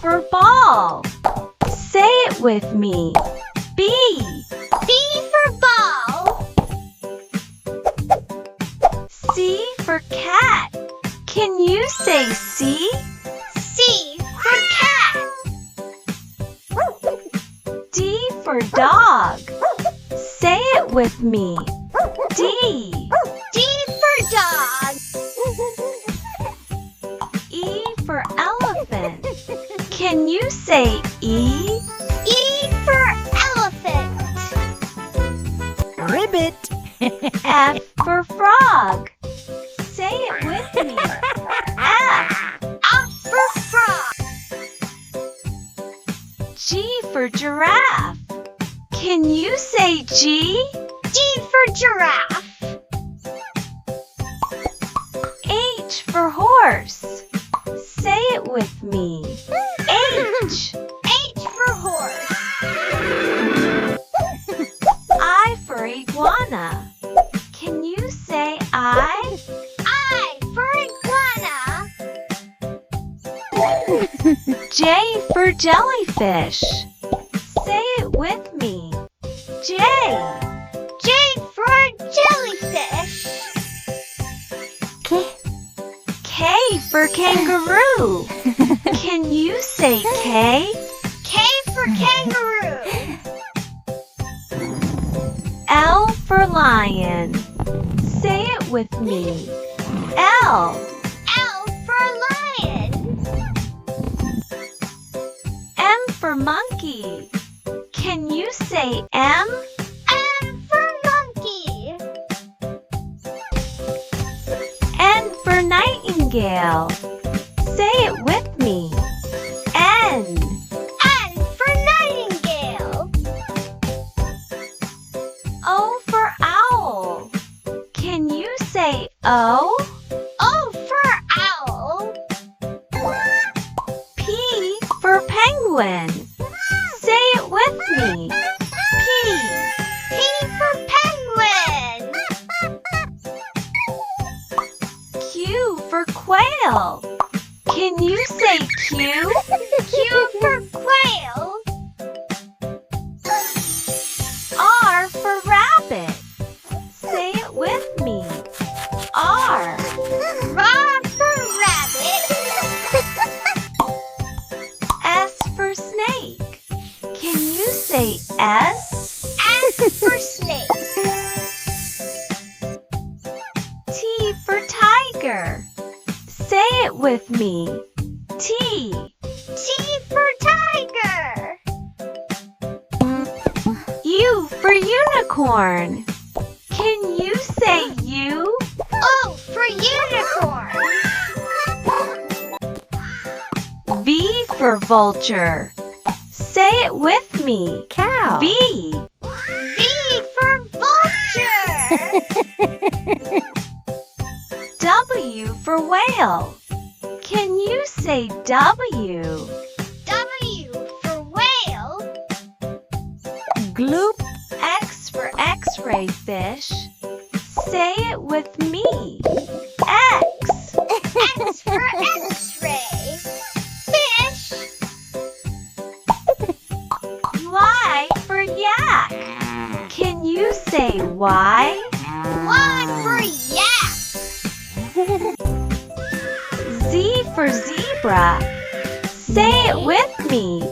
for ball. Say it with me. B. B for ball. C for cat. Can you say C? C for cat. D for dog. Say it with me. D. D for dog. E for elephant. Can you say E? E for elephant. Ribbit. F for frog. Say it with me. F. F for frog. G for giraffe. Can you say G? G for giraffe. H for horse. Say it with me. H. H for horse. I for iguana. Can you say I? I for iguana. J for jellyfish. Say it with me. J. J for jellyfish. K for kangaroo. Can you say K? K for kangaroo. L for lion. Say it with me. L. L for lion. M for monkey. Can you say M? M for monkey. N for nightingale. Say it with me. N. N for nightingale. O for owl. Can you say O? O for owl. P for penguin. Say it with me. P. P for penguin. Q for quail. Can you say Q? Q for quail. R for rabbit. Say it with me. R. R for rabbit. S for snake. Can you say S? S for snake. T for tiger. Say it with me. T. T for tiger. U for unicorn. Can you say U? O for unicorn. V for vulture. Say it with me. Cow. V. V for vulture. W for whale. Can you say W? W for whale. Gloop. X for x-ray fish. Say it with me. X. X for x-ray. Fish. Y for yak. Can you say Y? Y for yak. Z for zebra. Say it with me.